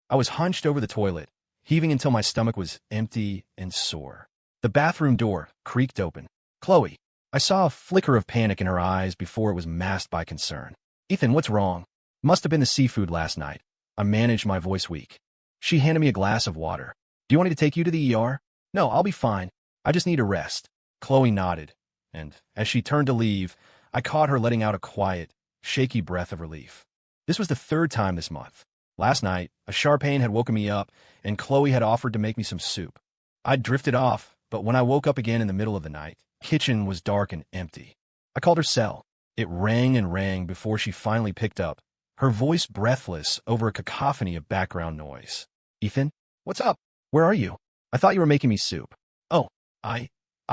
I was hunched over the toilet, heaving until my stomach was empty and sore. The bathroom door creaked open. Chloe. I saw a flicker of panic in her eyes before it was masked by concern. Ethan, what's wrong? Must have been the seafood last night. I managed my voice weak. She handed me a glass of water. Do you want me to take you to the ER? No, I'll be fine. I just need a rest. Chloe nodded, and as she turned to leave, I caught her letting out a quiet, shaky breath of relief. This was the third time this month. Last night, a sharp pain had woken me up, and Chloe had offered to make me some soup. I'd drifted off, but when I woke up again in the middle of the night, the kitchen was dark and empty. I called her cell. It rang and rang before she finally picked up, her voice breathless over a cacophony of background noise. Ethan? What's up? Where are you? I thought you were making me soup. Oh, I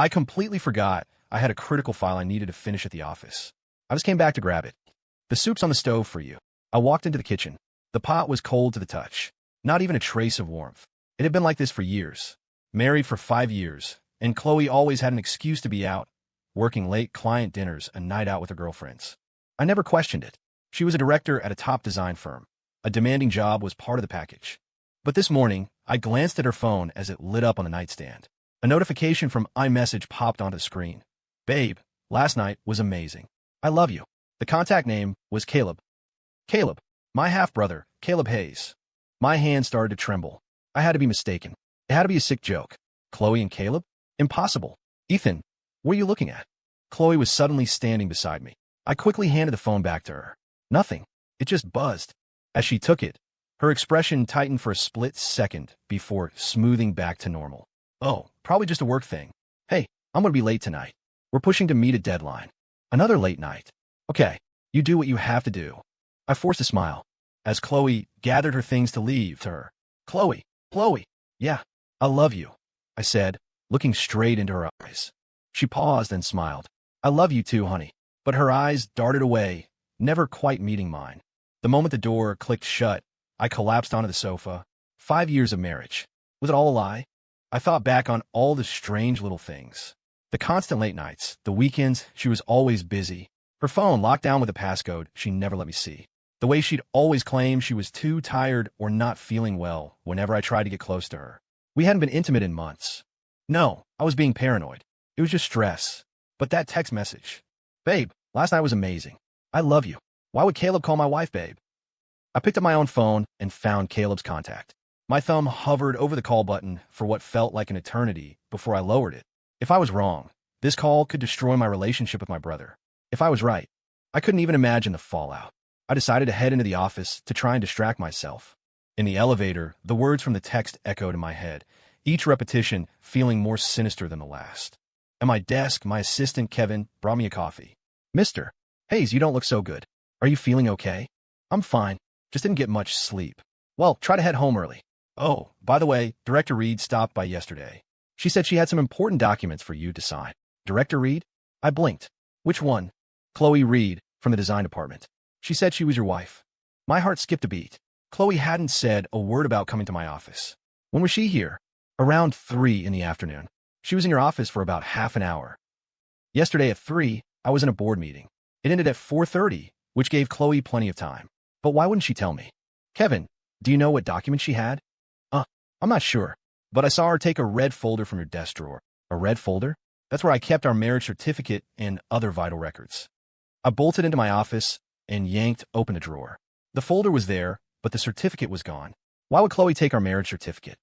completely forgot I had a critical file I needed to finish at the office. I just came back to grab it. The soup's on the stove for you. I walked into the kitchen. The pot was cold to the touch. Not even a trace of warmth. It had been like this for years. Married for 5 years, and Chloe always had an excuse to be out, working late client dinners and night out with her girlfriends. I never questioned it. She was a director at a top design firm. A demanding job was part of the package. But this morning, I glanced at her phone as it lit up on the nightstand. A notification from iMessage popped onto the screen. Babe, last night was amazing. I love you. The contact name was Caleb. Caleb, my half-brother, Caleb Hayes. My hand started to tremble. I had to be mistaken. It had to be a sick joke. Chloe and Caleb? Impossible. Ethan, what are you looking at? Chloe was suddenly standing beside me. I quickly handed the phone back to her. Nothing. It just buzzed. As she took it, her expression tightened for a split second before smoothing back to normal. Oh, probably just a work thing. Hey, I'm going to be late tonight. We're pushing to meet a deadline. Another late night. Okay, you do what you have to do. I forced a smile as Chloe gathered her things to leave to her. Chloe, yeah, I love you, I said, looking straight into her eyes. She paused and smiled. I love you too, honey. But her eyes darted away, never quite meeting mine. The moment the door clicked shut, I collapsed onto the sofa. 5 years of marriage. Was it all a lie? I thought back on all the strange little things. The constant late nights, the weekends, she was always busy. Her phone locked down with a passcode she never let me see. The way she'd always claim she was too tired or not feeling well whenever I tried to get close to her. We hadn't been intimate in months. No, I was being paranoid. It was just stress. But that text message. Babe, last night was amazing. I love you. Why would Caleb call my wife babe? I picked up my own phone and found Caleb's contact. My thumb hovered over the call button for what felt like an eternity before I lowered it. If I was wrong, this call could destroy my relationship with my brother. If I was right, I couldn't even imagine the fallout. I decided to head into the office to try and distract myself. In the elevator, the words from the text echoed in my head, each repetition feeling more sinister than the last. At my desk, my assistant, Kevin, brought me a coffee. Mr. Hayes, you don't look so good. Are you feeling okay? I'm fine. Just didn't get much sleep. Well, try to head home early. Oh, by the way, Director Reed stopped by yesterday. She said she had some important documents for you to sign. Director Reed? I blinked. Which one? Chloe Reed, from the design department. She said she was your wife. My heart skipped a beat. Chloe hadn't said a word about coming to my office. When was she here? Around 3 in the afternoon. She was in your office for about half an hour. Yesterday at 3, I was in a board meeting. It ended at 4:30, which gave Chloe plenty of time. But why wouldn't she tell me? Kevin, do you know what document she had? I'm not sure, but I saw her take a red folder from your desk drawer. A red folder? That's where I kept our marriage certificate and other vital records. I bolted into my office and yanked open the drawer. The folder was there, but the certificate was gone. Why would Chloe take our marriage certificate?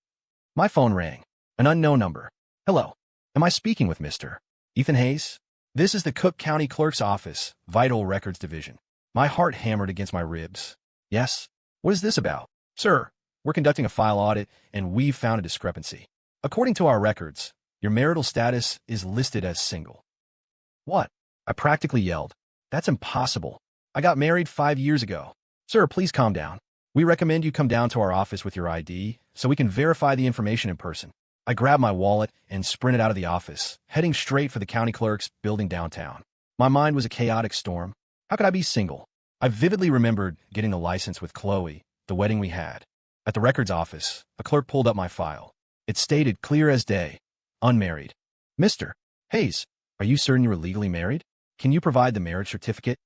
My phone rang. An unknown number. Hello. Am I speaking with Mr. Ethan Hayes? This is the Cook County Clerk's Office, Vital Records Division. My heart hammered against my ribs. Yes? What is this about? Sir, we're conducting a file audit, and we've found a discrepancy. According to our records, your marital status is listed as single. What? I practically yelled. That's impossible. I got married 5 years ago. Sir, please calm down. We recommend you come down to our office with your ID so we can verify the information in person. I grabbed my wallet and sprinted out of the office, heading straight for the county clerk's building downtown. My mind was a chaotic storm. How could I be single? I vividly remembered getting the license with Chloe, the wedding we had. At the records office, a clerk pulled up my file. It stated clear as day, unmarried. Mr. Hayes, are you certain you were legally married? Can you provide the marriage certificate?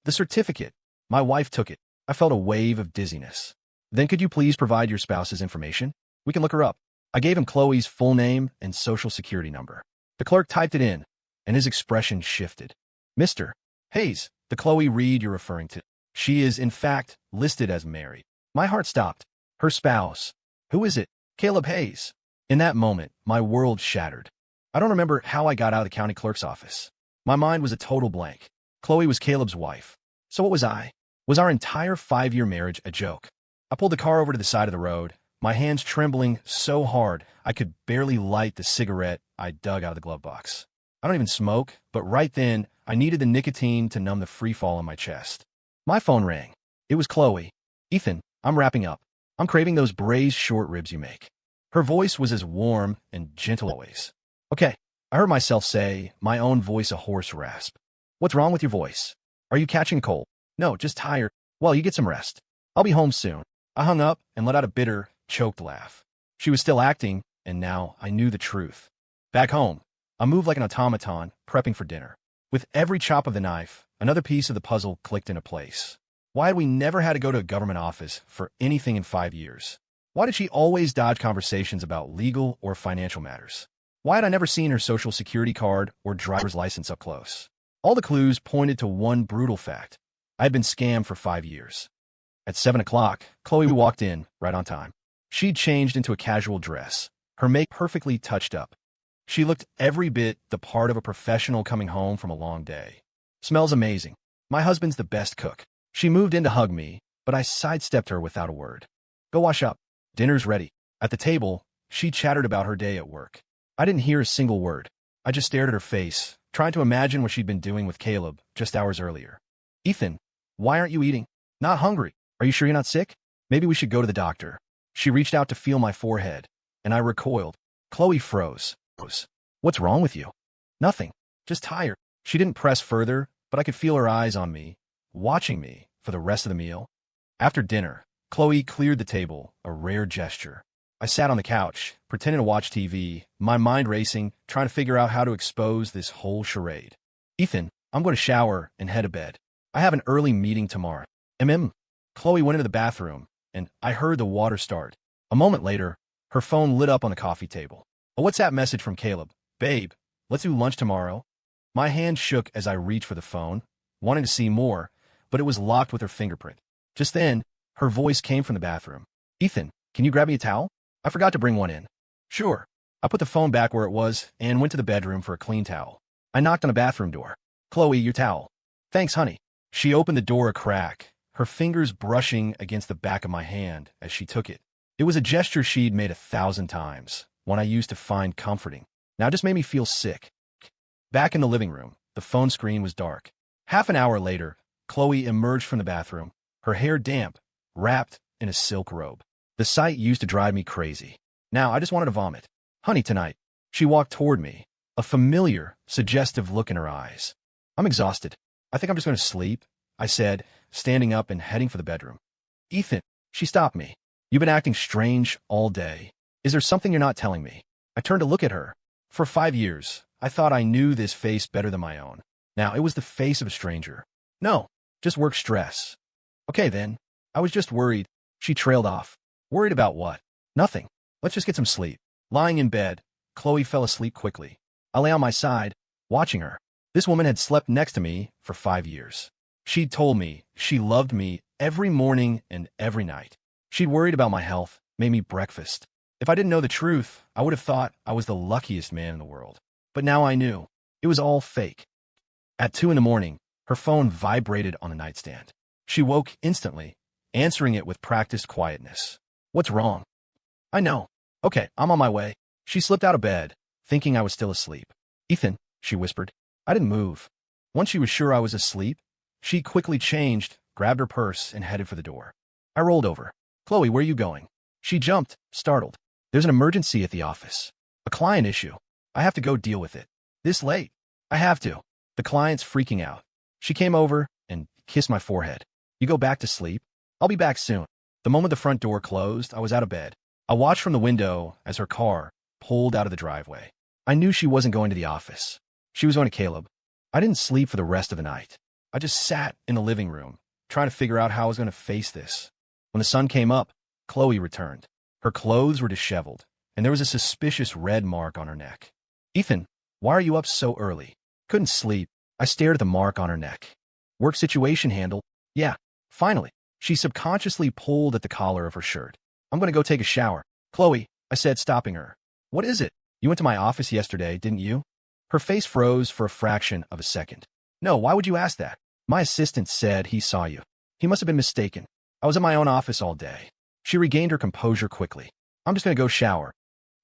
The certificate. My wife took it. I felt a wave of dizziness. Then could you please provide your spouse's information? We can look her up. I gave him Chloe's full name and social security number. The clerk typed it in, and his expression shifted. Mr. Hayes, the Chloe Reed you're referring to. She is, in fact, listed as married. My heart stopped. Her spouse. Who is it? Caleb Hayes. In that moment, my world shattered. I don't remember how I got out of the county clerk's office. My mind was a total blank. Chloe was Caleb's wife. So what was I? Was our entire 5-year marriage a joke? I pulled the car over to the side of the road, my hands trembling so hard I could barely light the cigarette I dug out of the glove box. I don't even smoke, but right then, I needed the nicotine to numb the free fall in my chest. My phone rang. It was Chloe. Ethan, I'm wrapping up. I'm craving those braised short ribs you make. Her voice was as warm and gentle always. Okay, I heard myself say, my own voice a hoarse rasp. What's wrong with your voice? Are you catching cold? No, just tired. Well, you get some rest. I'll be home soon. I hung up and let out a bitter, choked laugh. She was still acting, and now I knew the truth. Back home, I moved like an automaton, prepping for dinner. With every chop of the knife, another piece of the puzzle clicked into place. Why had we never had to go to a government office for anything in 5 years? Why did she always dodge conversations about legal or financial matters? Why had I never seen her social security card or driver's license up close? All the clues pointed to one brutal fact. I had been scammed for 5 years. At 7 o'clock, Chloe walked in, right on time. She'd changed into a casual dress, her make perfectly touched up. She looked every bit the part of a professional coming home from a long day. Smells amazing. My husband's the best cook. She moved in to hug me, but I sidestepped her without a word. Go wash up. Dinner's ready. At the table, she chattered about her day at work. I didn't hear a single word. I just stared at her face, trying to imagine what she'd been doing with Caleb just hours earlier. Ethan, why aren't you eating? Not hungry. Are you sure you're not sick? Maybe we should go to the doctor. She reached out to feel my forehead, and I recoiled. Chloe froze. What's wrong with you? Nothing. Just tired. She didn't press further, but I could feel her eyes on me, watching me for the rest of the meal. After dinner, Chloe cleared the table, a rare gesture. I sat on the couch, pretending to watch TV, my mind racing, trying to figure out how to expose this whole charade. Ethan, I'm going to shower and head to bed. I have an early meeting tomorrow. Chloe went into the bathroom, and I heard the water start. A moment later, her phone lit up on the coffee table. A WhatsApp message from Caleb. Babe, let's do lunch tomorrow. My hand shook as I reached for the phone, wanting to see more, but it was locked with her fingerprint. Just then, her voice came from the bathroom. Ethan, can you grab me a towel? I forgot to bring one in. Sure. I put the phone back where it was and went to the bedroom for a clean towel. I knocked on the bathroom door. Chloe, your towel. Thanks, honey. She opened the door a crack, her fingers brushing against the back of my hand as she took it. It was a gesture she'd made 1,000 times, one I used to find comforting. Now it just made me feel sick. Back in the living room, the phone screen was dark. Half an hour later, Chloe emerged from the bathroom, her hair damp, wrapped in a silk robe. The sight used to drive me crazy. Now I just wanted to vomit. Honey, tonight. She walked toward me, a familiar, suggestive look in her eyes. I'm exhausted. I think I'm just going to sleep, I said, standing up and heading for the bedroom. Ethan, she stopped me. You've been acting strange all day. Is there something you're not telling me? I turned to look at her. For 5 years, I thought I knew this face better than my own. Now it was the face of a stranger. No, just work stress. Okay then. I was just worried. She trailed off. Worried about what? Nothing. Let's just get some sleep. Lying in bed, Chloe fell asleep quickly. I lay on my side, watching her. This woman had slept next to me for 5 years. She'd told me she loved me every morning and every night. She'd worried about my health, made me breakfast. If I didn't know the truth, I would have thought I was the luckiest man in the world. But now I knew. It was all fake. At 2 in the morning, her phone vibrated on the nightstand. She woke instantly, answering it with practiced quietness. What's wrong? I know. Okay, I'm on my way. She slipped out of bed, thinking I was still asleep. Ethan, she whispered. I didn't move. Once she was sure I was asleep, she quickly changed, grabbed her purse, and headed for the door. I rolled over. Chloe, where are you going? She jumped, startled. There's an emergency at the office. A client issue. I have to go deal with it. This late. I have to. The client's freaking out. She came over and kissed my forehead. You go back to sleep? I'll be back soon. The moment the front door closed, I was out of bed. I watched from the window as her car pulled out of the driveway. I knew she wasn't going to the office. She was going to Caleb. I didn't sleep for the rest of the night. I just sat in the living room, trying to figure out how I was going to face this. When the sun came up, Chloe returned. Her clothes were disheveled, and there was a suspicious red mark on her neck. Ethan, why are you up so early? Couldn't sleep. I stared at the mark on her neck. Work situation handle. Yeah, finally. She subconsciously pulled at the collar of her shirt. I'm going to go take a shower. Chloe, I said, stopping her. What is it? You went to my office yesterday, didn't you? Her face froze for a fraction of a second. No, why would you ask that? My assistant said he saw you. He must have been mistaken. I was in my own office all day. She regained her composure quickly. I'm just going to go shower.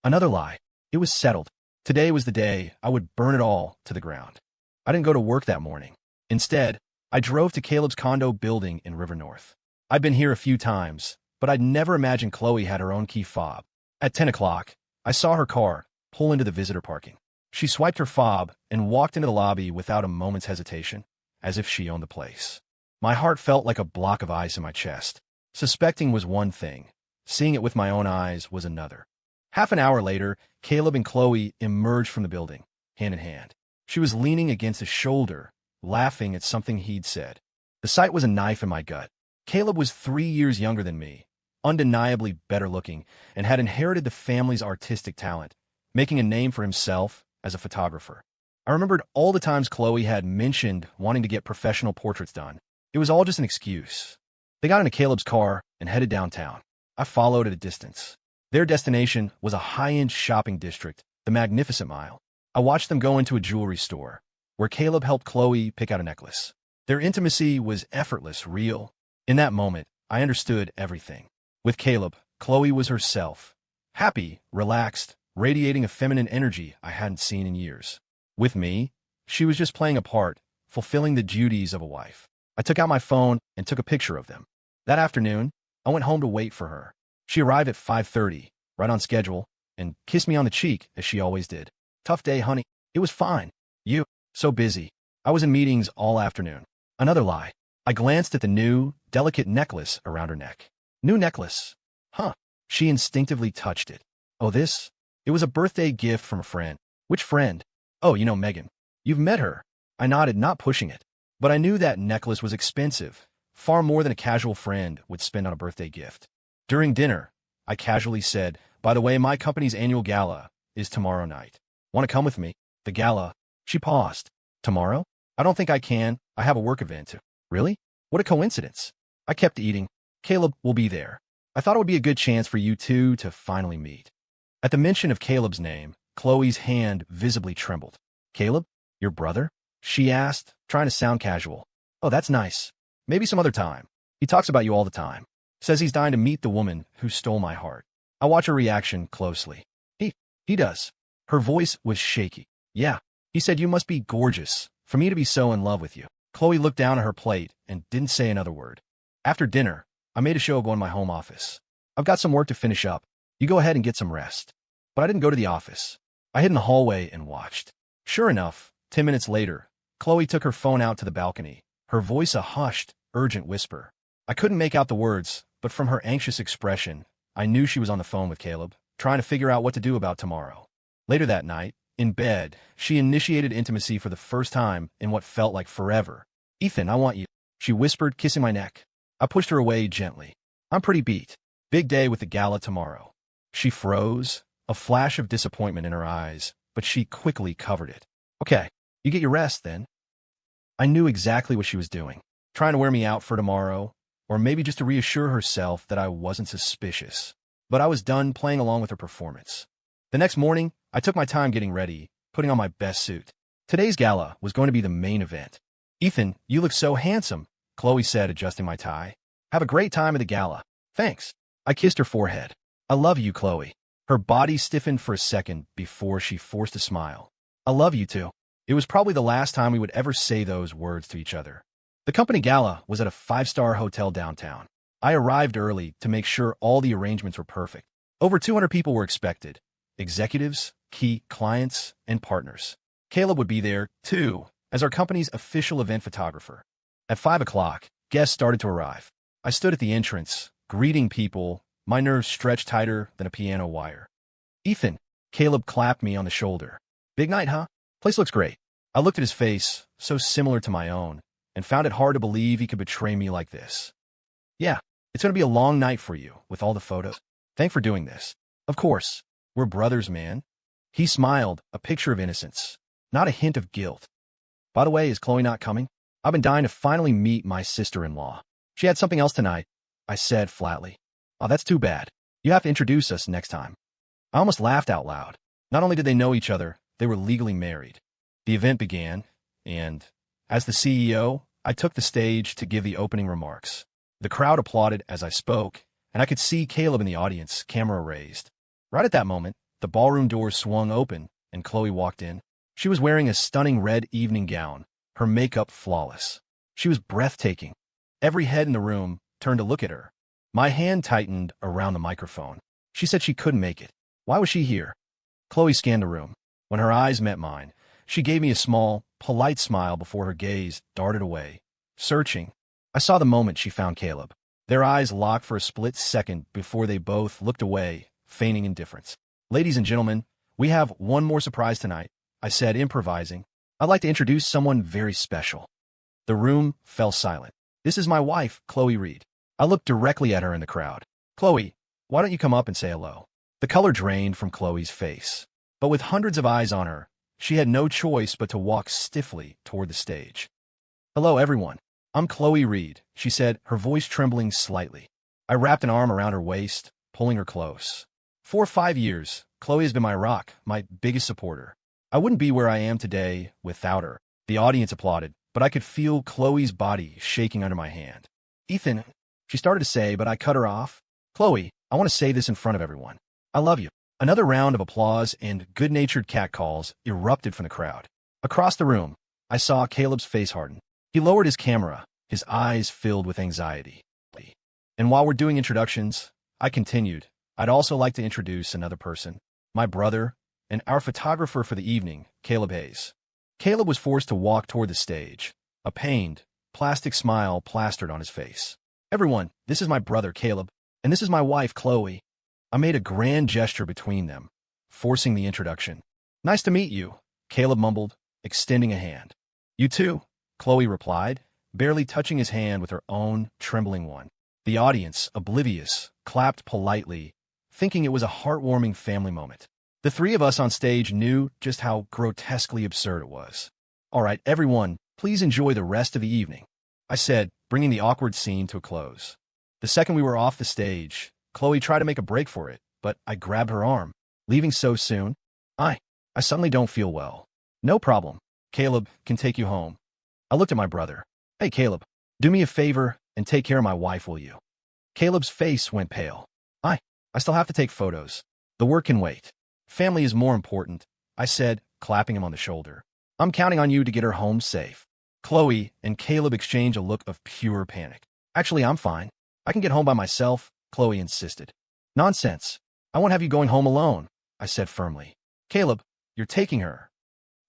Another lie. It was settled. Today was the day I would burn it all to the ground. I didn't go to work that morning. Instead, I drove to Caleb's condo building in River North. I'd been here a few times, but I'd never imagined Chloe had her own key fob. At 10 o'clock, I saw her car pull into the visitor parking. She swiped her fob and walked into the lobby without a moment's hesitation, as if she owned the place. My heart felt like a block of ice in my chest. Suspecting was one thing. Seeing it with my own eyes was another. Half an hour later, Caleb and Chloe emerged from the building, hand in hand. She was leaning against his shoulder, laughing at something he'd said. The sight was a knife in my gut. Caleb was 3 years younger than me, undeniably better looking, and had inherited the family's artistic talent, making a name for himself as a photographer. I remembered all the times Chloe had mentioned wanting to get professional portraits done. It was all just an excuse. They got into Caleb's car and headed downtown. I followed at a distance. Their destination was a high-end shopping district, the Magnificent Mile. I watched them go into a jewelry store, where Caleb helped Chloe pick out a necklace. Their intimacy was effortless, real. In that moment, I understood everything. With Caleb, Chloe was herself. Happy, relaxed, radiating a feminine energy I hadn't seen in years. With me, she was just playing a part, fulfilling the duties of a wife. I took out my phone and took a picture of them. That afternoon, I went home to wait for her. She arrived at 5:30, right on schedule, and kissed me on the cheek, as she always did. Tough day, honey. It was fine. You? So busy. I was in meetings all afternoon. Another lie. I glanced at the new, delicate necklace around her neck. New necklace. Huh. She instinctively touched it. Oh, this? It was a birthday gift from a friend. Which friend? Oh, you know Megan. You've met her. I nodded, not pushing it. But I knew that necklace was expensive, far more than a casual friend would spend on a birthday gift. During dinner, I casually said, by the way, my company's annual gala is tomorrow night. Want to come with me? The gala? She paused. Tomorrow? I don't think I can. I have a work event too. Really? What a coincidence. I kept eating. Caleb will be there. I thought it would be a good chance for you two to finally meet. At the mention of Caleb's name, Chloe's hand visibly trembled. Caleb? Your brother? She asked, trying to sound casual. Oh, that's nice. Maybe some other time. He talks about you all the time. Says he's dying to meet the woman who stole my heart. I watch her reaction closely. He does. Her voice was shaky. Yeah. He said you must be gorgeous for me to be so in love with you. Chloe looked down at her plate and didn't say another word. After dinner, I made a show of going to my home office. I've got some work to finish up. You go ahead and get some rest. But I didn't go to the office. I hid in the hallway and watched. Sure enough, 10 minutes later, Chloe took her phone out to the balcony, her voice a hushed, urgent whisper. I couldn't make out the words, but from her anxious expression, I knew she was on the phone with Caleb, trying to figure out what to do about tomorrow. Later that night, in bed, she initiated intimacy for the first time in what felt like forever. Ethan, I want you, she whispered, kissing my neck. I pushed her away gently. I'm pretty beat. Big day with the gala tomorrow. She froze, a flash of disappointment in her eyes, but she quickly covered it. Okay, you get your rest then. I knew exactly what she was doing, trying to wear me out for tomorrow, or maybe just to reassure herself that I wasn't suspicious. But I was done playing along with her performance. The next morning, I took my time getting ready, putting on my best suit. Today's gala was going to be the main event. Ethan, you look so handsome, Chloe said, adjusting my tie. Have a great time at the gala. Thanks. I kissed her forehead. I love you, Chloe. Her body stiffened for a second before she forced a smile. I love you too. It was probably the last time we would ever say those words to each other. The company gala was at a 5-star hotel downtown. I arrived early to make sure all the arrangements were perfect. Over 200 people were expected. Executives, key clients, and partners. Caleb would be there, too, as our company's official event photographer. At 5 o'clock, guests started to arrive. I stood at the entrance, greeting people, my nerves stretched tighter than a piano wire. Ethan, Caleb clapped me on the shoulder. Big night, huh? Place looks great. I looked at his face, so similar to my own, and found it hard to believe he could betray me like this. Yeah, It's going to be a long night for you with all the photos. Thanks for doing this. Of course. We're brothers, man. He smiled, a picture of innocence, not a hint of guilt. By the way, is Chloe not coming? I've been dying to finally meet my sister-in-law. She had something else tonight, I said flatly. Oh, that's too bad. You have to introduce us next time. I almost laughed out loud. Not only did they know each other, they were legally married. The event began, and as the CEO, I took the stage to give the opening remarks. The crowd applauded as I spoke, and I could see Caleb in the audience, camera raised. Right at that moment, the ballroom doors swung open, and Chloe walked in. She was wearing a stunning red evening gown, her makeup flawless. She was breathtaking. Every head in the room turned to look at her. My hand tightened around the microphone. She said she couldn't make it. Why was she here? Chloe scanned the room. When her eyes met mine, she gave me a small, polite smile before her gaze darted away. Searching, I saw the moment she found Caleb. Their eyes locked for a split second before they both looked away, feigning indifference. Ladies and gentlemen, we have one more surprise tonight, I said, improvising. I'd like to introduce someone very special. The room fell silent. This is my wife, Chloe Reed. I looked directly at her in the crowd. Chloe, why don't you come up and say hello? The color drained from Chloe's face. But with hundreds of eyes on her, she had no choice but to walk stiffly toward the stage. Hello, everyone. I'm Chloe Reed, she said, her voice trembling slightly. I wrapped an arm around her waist, pulling her close. For 5 years, Chloe has been my rock, my biggest supporter. I wouldn't be where I am today without her. The audience applauded, but I could feel Chloe's body shaking under my hand. Ethan, she started to say, but I cut her off. Chloe, I want to say this in front of everyone. I love you. Another round of applause and good-natured catcalls erupted from the crowd. Across the room, I saw Caleb's face harden. He lowered his camera, his eyes filled with anxiety. And while we're doing introductions, I continued, I'd also like to introduce another person, my brother, and our photographer for the evening, Caleb Hayes. Caleb was forced to walk toward the stage, a pained, plastic smile plastered on his face. Everyone, this is my brother, Caleb, and this is my wife, Chloe. I made a grand gesture between them, forcing the introduction. Nice to meet you, Caleb mumbled, extending a hand. You too, Chloe replied, barely touching his hand with her own trembling one. The audience, oblivious, clapped politely, thinking it was a heartwarming family moment. The three of us on stage knew just how grotesquely absurd it was. All right, everyone, please enjoy the rest of the evening, I said, bringing the awkward scene to a close. The second we were off the stage, Chloe tried to make a break for it, but I grabbed her arm. Leaving so soon? I suddenly don't feel well. No problem. Caleb can take you home. I looked at my brother. Hey, Caleb, do me a favor and take care of my wife, will you? Caleb's face went pale. I still have to take photos. The work can wait. Family is more important, I said, clapping him on the shoulder. I'm counting on you to get her home safe. Chloe and Caleb exchanged a look of pure panic. Actually, I'm fine. I can get home by myself, Chloe insisted. Nonsense. I won't have you going home alone, I said firmly. Caleb, you're taking her.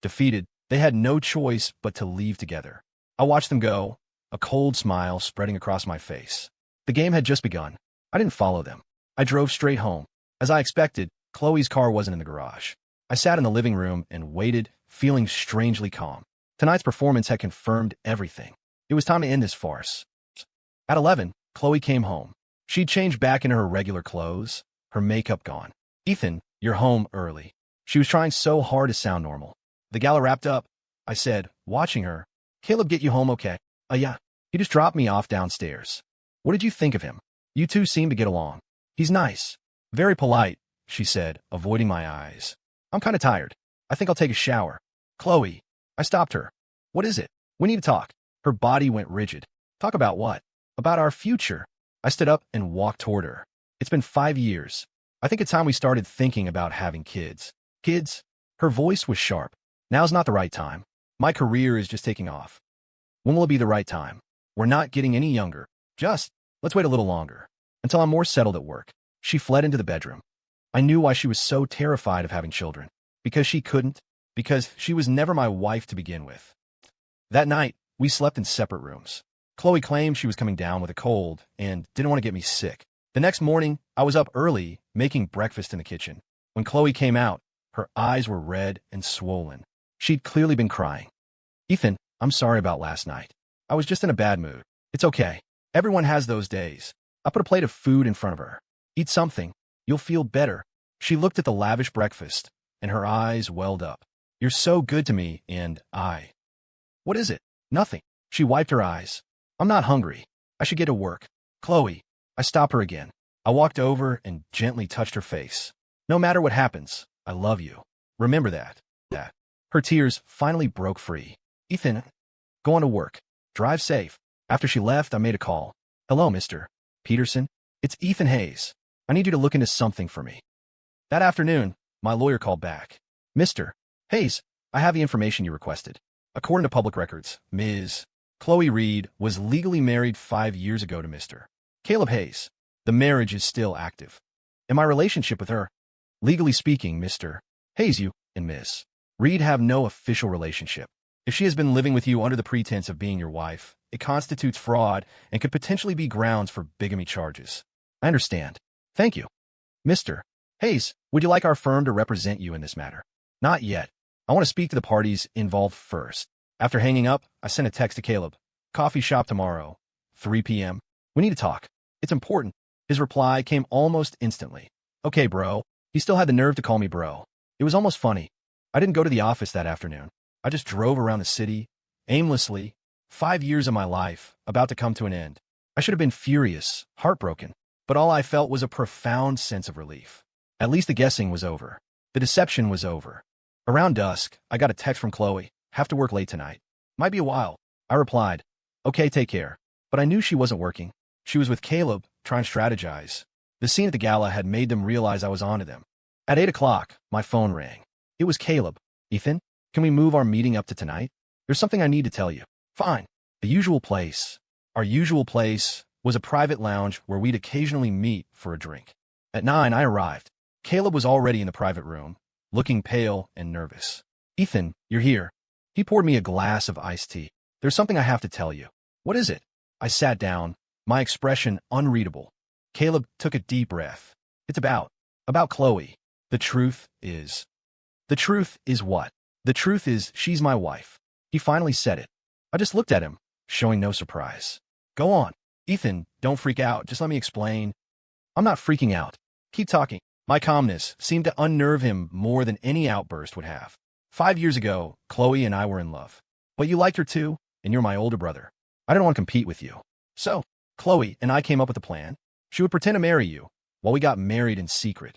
Defeated, they had no choice but to leave together. I watched them go, a cold smile spreading across my face. The game had just begun. I didn't follow them. I drove straight home. As I expected, Chloe's car wasn't in the garage. I sat in the living room and waited, feeling strangely calm. Tonight's performance had confirmed everything. It was time to end this farce. At 11, Chloe came home. She'd changed back into her regular clothes, her makeup gone. Ethan, you're home early. She was trying so hard to sound normal. The gala wrapped up, I said, watching her. Caleb get you home okay? Yeah. He just dropped me off downstairs. What did you think of him? You two seem to get along. He's nice. Very polite, she said, avoiding my eyes. I'm kind of tired. I think I'll take a shower. Chloe. I stopped her. What is it? We need to talk. Her body went rigid. Talk about what? About our future. I stood up and walked toward her. It's been 5 years. I think it's time we started thinking about having kids. Kids? Her voice was sharp. Now's not the right time. My career is just taking off. When will it be the right time? We're not getting any younger. Let's wait a little longer. Until I'm more settled at work. She fled into the bedroom. I knew why she was so terrified of having children. Because she couldn't. Because she was never my wife to begin with. That night, we slept in separate rooms. Chloe claimed she was coming down with a cold and didn't want to get me sick. The next morning, I was up early, making breakfast in the kitchen. When Chloe came out, her eyes were red and swollen. She'd clearly been crying. Ethan, I'm sorry about last night. I was just in a bad mood. It's okay. Everyone has those days. I put a plate of food in front of her. Eat something. You'll feel better. She looked at the lavish breakfast, and her eyes welled up. You're so good to me, and I. What is it? Nothing. She wiped her eyes. I'm not hungry. I should get to work. Chloe. I stopped her again. I walked over and gently touched her face. No matter what happens, I love you. Remember that. Her tears finally broke free. Ethan, go on to work. Drive safe. After she left, I made a call. Hello, Mr. Peterson. It's Ethan Hayes. I need you to look into something for me. That afternoon, my lawyer called back. Mr. Hayes, I have the information you requested. According to public records, Ms. Chloe Reed was legally married 5 years ago to Mr. Caleb Hayes. The marriage is still active. In my relationship with her, legally speaking, Mr. Hayes, you and Ms. Reed have no official relationship. If she has been living with you under the pretense of being your wife, it constitutes fraud and could potentially be grounds for bigamy charges. I understand. Thank you. Mr. Hayes, would you like our firm to represent you in this matter? Not yet. I want to speak to the parties involved first. After hanging up, I sent a text to Caleb. Coffee shop tomorrow, 3 p.m. We need to talk. It's important. His reply came almost instantly. Okay, bro. He still had the nerve to call me bro. It was almost funny. I didn't go to the office that afternoon. I just drove around the city, aimlessly. 5 years of my life, about to come to an end. I should have been furious, heartbroken, but all I felt was a profound sense of relief. At least the guessing was over. The deception was over. Around dusk, I got a text from Chloe. Have to work late tonight. Might be a while. I replied, okay, take care. But I knew she wasn't working. She was with Caleb, trying to strategize. The scene at the gala had made them realize I was onto them. At 8 o'clock, my phone rang. It was Caleb. Ethan, can we move our meeting up to tonight? There's something I need to tell you. Fine. The usual place. Our usual place was a private lounge where we'd occasionally meet for a drink. At 9, I arrived. Caleb was already in the private room, looking pale and nervous. Ethan, you're here. He poured me a glass of iced tea. There's something I have to tell you. What is it? I sat down, my expression unreadable. Caleb took a deep breath. It's about Chloe. The truth is what? The truth is she's my wife. He finally said it. I just looked at him, showing no surprise. Go on. Ethan, don't freak out. Just let me explain. I'm not freaking out. Keep talking. My calmness seemed to unnerve him more than any outburst would have. 5 years ago, Chloe and I were in love. But you liked her too, and you're my older brother. I didn't want to compete with you. So, Chloe and I came up with a plan. She would pretend to marry you, while we got married in secret.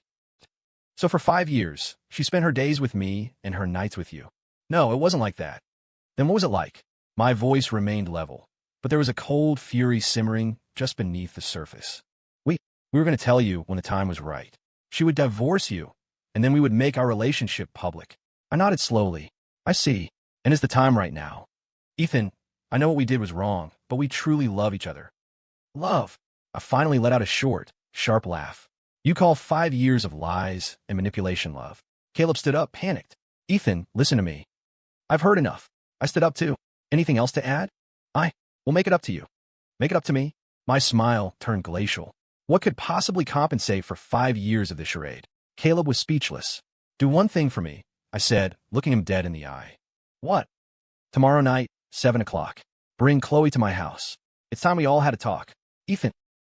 So for 5 years, she spent her days with me and her nights with you. No, it wasn't like that. Then what was it like? My voice remained level, but there was a cold fury simmering just beneath the surface. We were going to tell you when the time was right. She would divorce you, and then we would make our relationship public. I nodded slowly. I see. And is the time right now? Ethan, I know what we did was wrong, but we truly love each other. Love. I finally let out a short, sharp laugh. You call 5 years of lies and manipulation love. Caleb stood up, panicked. Ethan, listen to me. I've heard enough. I stood up too. Anything else to add? I will make it up to you. Make it up to me? My smile turned glacial. What could possibly compensate for 5 years of this charade? Caleb was speechless. Do one thing for me, I said, looking him dead in the eye. What? Tomorrow night, 7 o'clock. Bring Chloe to my house. It's time we all had a talk. Ethan,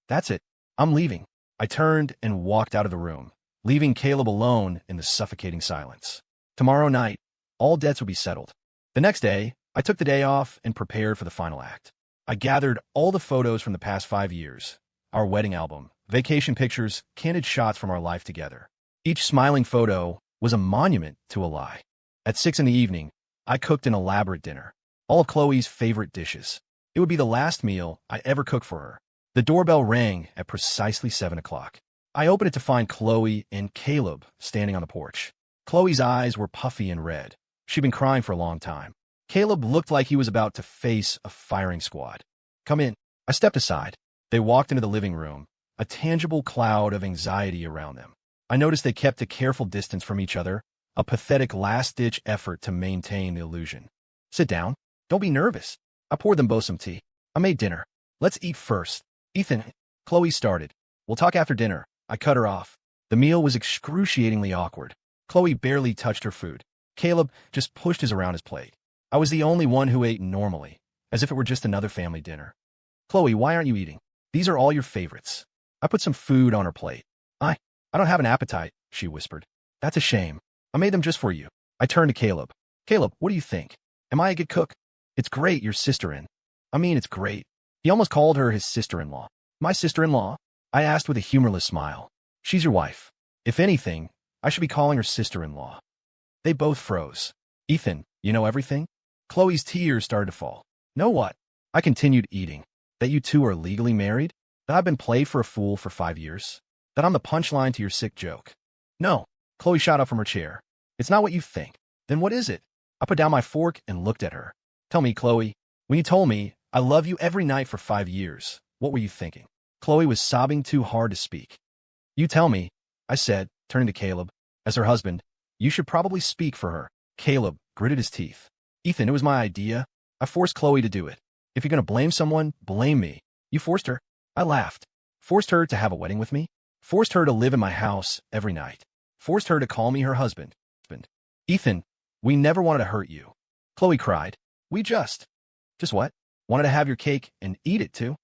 that's it. I'm leaving. I turned and walked out of the room, leaving Caleb alone in the suffocating silence. Tomorrow night, all debts would be settled. The next day, I took the day off and prepared for the final act. I gathered all the photos from the past 5 years, our wedding album, vacation pictures, candid shots from our life together. Each smiling photo was a monument to a lie. At 6 in the evening, I cooked an elaborate dinner, all of Chloe's favorite dishes. It would be the last meal I ever cooked for her. The doorbell rang at precisely 7 o'clock. I opened it to find Chloe and Caleb standing on the porch. Chloe's eyes were puffy and red. She'd been crying for a long time. Caleb looked like he was about to face a firing squad. Come in. I stepped aside. They walked into the living room, a tangible cloud of anxiety around them. I noticed they kept a careful distance from each other, a pathetic last-ditch effort to maintain the illusion. Sit down. Don't be nervous. I poured them both some tea. I made dinner. Let's eat first. Ethan, Chloe started. We'll talk after dinner. I cut her off. The meal was excruciatingly awkward. Chloe barely touched her food. Caleb just pushed his around his plate. I was the only one who ate normally, as if it were just another family dinner. Chloe, why aren't you eating? These are all your favorites. I put some food on her plate. I don't have an appetite, she whispered. That's a shame. I made them just for you. I turned to Caleb. Caleb, what do you think? Am I a good cook? It's great your sister in. I mean, it's great. He almost called her his sister-in-law. My sister-in-law? I asked with a humorless smile. She's your wife. If anything, I should be calling her sister-in-law. They both froze. Ethan, you know everything? Chloe's tears started to fall. Know what? I continued eating. That you two are legally married? That I've been played for a fool for 5 years? That I'm the punchline to your sick joke? No. Chloe shot up from her chair. It's not what you think. Then what is it? I put down my fork and looked at her. Tell me, Chloe, when you told me I love you every night for 5 years, what were you thinking? Chloe was sobbing too hard to speak. You tell me, I said, turning to Caleb. As her husband, you should probably speak for her. Caleb gritted his teeth. Ethan, it was my idea. I forced Chloe to do it. If you're going to blame someone, blame me. You forced her. I laughed. Forced her to have a wedding with me? Forced her to live in my house every night. Forced her to call me her husband. Ethan, we never wanted to hurt you. Chloe cried. We just what? Wanted to have your cake and eat it too?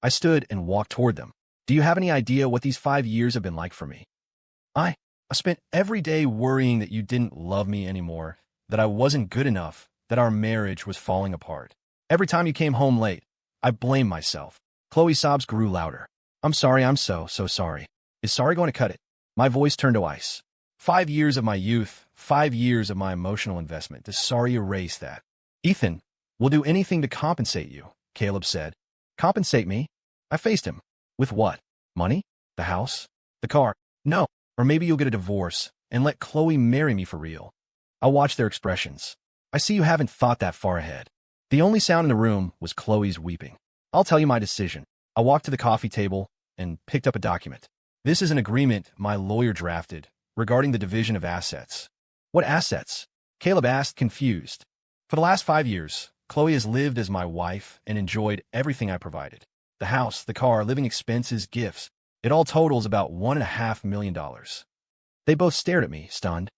I stood and walked toward them. Do you have any idea what these 5 years have been like for me? I spent every day worrying that you didn't love me anymore, that I wasn't good enough, that our marriage was falling apart. Every time you came home late, I blamed myself. Chloe's sobs grew louder. I'm sorry, I'm so sorry. Is sorry going to cut it? My voice turned to ice. 5 years of my youth, 5 years of my emotional investment. Does sorry erase that? Ethan, we'll do anything to compensate you, Caleb said. Compensate me? I faced him. With what? Money? The house? The car? No. Or maybe you'll get a divorce and let Chloe marry me for real. I watched their expressions. I see you haven't thought that far ahead. The only sound in the room was Chloe's weeping. I'll tell you my decision. I walked to the coffee table and picked up a document. This is an agreement my lawyer drafted regarding the division of assets. What assets? Caleb asked, confused. For the last 5 years, Chloe has lived as my wife and enjoyed everything I provided. The house, the car, living expenses, gifts. It all totals about $1.5 million. They both stared at me, stunned.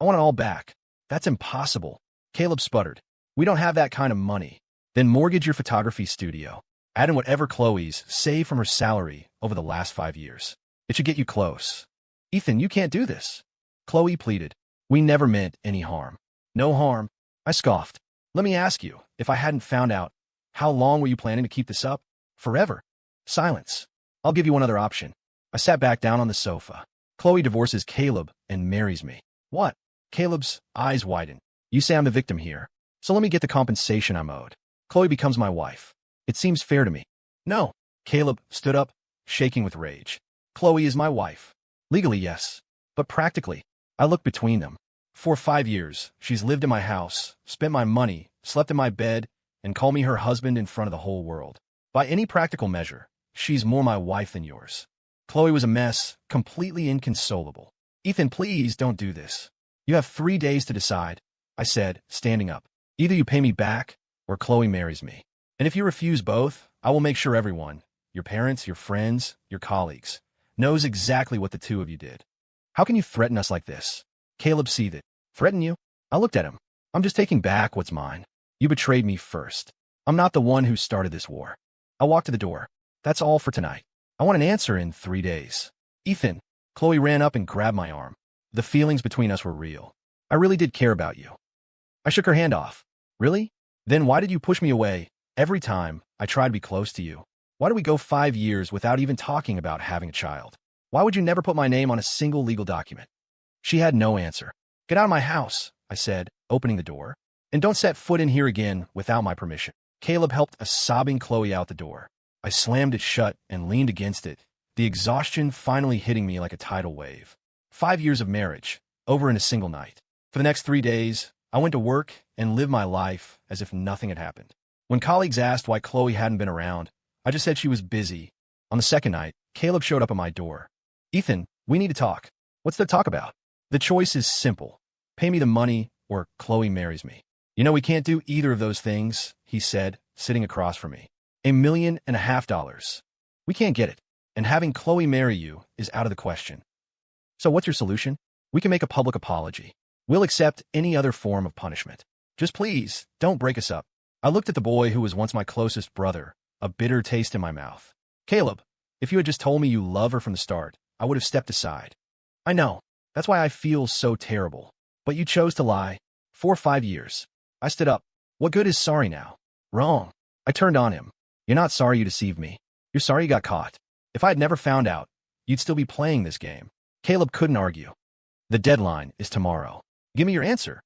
I want it all back. That's impossible. Caleb sputtered. We don't have that kind of money. Then mortgage your photography studio. Add in whatever Chloe's saved from her salary over the last 5 years. It should get you close. Ethan, you can't do this. Chloe pleaded. We never meant any harm. No harm. I scoffed. Let me ask you, if I hadn't found out, how long were you planning to keep this up? Forever. Silence. I'll give you one other option. I sat back down on the sofa. Chloe divorces Caleb and marries me. What? Caleb's eyes widened. You say I'm the victim here, so let me get the compensation I'm owed. Chloe becomes my wife. It seems fair to me. No. Caleb stood up, shaking with rage. Chloe is my wife. Legally, yes. But practically, I looked between them. For 5 years, she's lived in my house, spent my money, slept in my bed, and called me her husband in front of the whole world. By any practical measure, she's more my wife than yours. Chloe was a mess, completely inconsolable. Ethan, please don't do this. You have 3 days to decide, I said, standing up. Either you pay me back, or Chloe marries me. And if you refuse both, I will make sure everyone, your parents, your friends, your colleagues, knows exactly what the two of you did. How can you threaten us like this? Caleb seethed. Threaten you? I looked at him. I'm just taking back what's mine. You betrayed me first. I'm not the one who started this war. I walked to the door. That's all for tonight. I want an answer in 3 days. Ethan. Chloe ran up and grabbed my arm. The feelings between us were real. I really did care about you. I shook her hand off. Really? Then why did you push me away every time I tried to be close to you? Why did we go 5 years without even talking about having a child? Why would you never put my name on a single legal document? She had no answer. Get out of my house, I said, opening the door. And don't set foot in here again without my permission. Caleb helped a sobbing Chloe out the door. I slammed it shut and leaned against it, the exhaustion finally hitting me like a tidal wave. 5 years of marriage, over in a single night. For the next 3 days, I went to work and lived my life as if nothing had happened. When colleagues asked why Chloe hadn't been around, I just said she was busy. On the second night, Caleb showed up at my door. Ethan, we need to talk. What's there to talk about? The choice is simple. Pay me the money or Chloe marries me. You know, we can't do either of those things, he said, sitting across from me. $1.5 million. We can't get it. And having Chloe marry you is out of the question. So what's your solution? We can make a public apology. We'll accept any other form of punishment. Just please, don't break us up. I looked at the boy who was once my closest brother, a bitter taste in my mouth. Caleb, if you had just told me you love her from the start, I would have stepped aside. I know. That's why I feel so terrible. But you chose to lie. 4 or 5 years. I stood up. What good is sorry now? Wrong. I turned on him. You're not sorry you deceived me. You're sorry you got caught. If I had never found out, you'd still be playing this game. Caleb couldn't argue. The deadline is tomorrow. Give me your answer.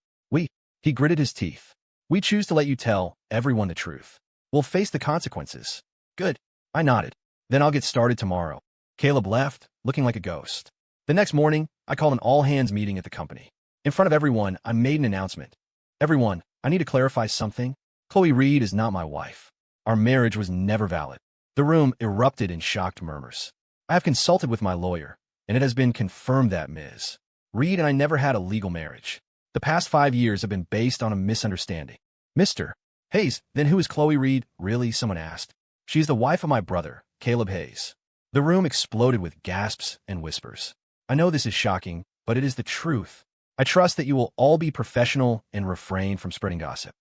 He gritted his teeth. We choose to let you tell everyone the truth. We'll face the consequences. Good. I nodded. Then I'll get started tomorrow. Caleb left, looking like a ghost. The next morning, I called an all-hands meeting at the company. In front of everyone, I made an announcement. Everyone, I need to clarify something. Chloe Reed is not my wife. Our marriage was never valid. The room erupted in shocked murmurs. I have consulted with my lawyer, and it has been confirmed that Ms. Reed and I never had a legal marriage. The past 5 years have been based on a misunderstanding. Mr. Hayes, then who is Chloe Reed? Really? Someone asked. She's the wife of my brother, Caleb Hayes. The room exploded with gasps and whispers. I know this is shocking, but it is the truth. I trust that you will all be professional and refrain from spreading gossip.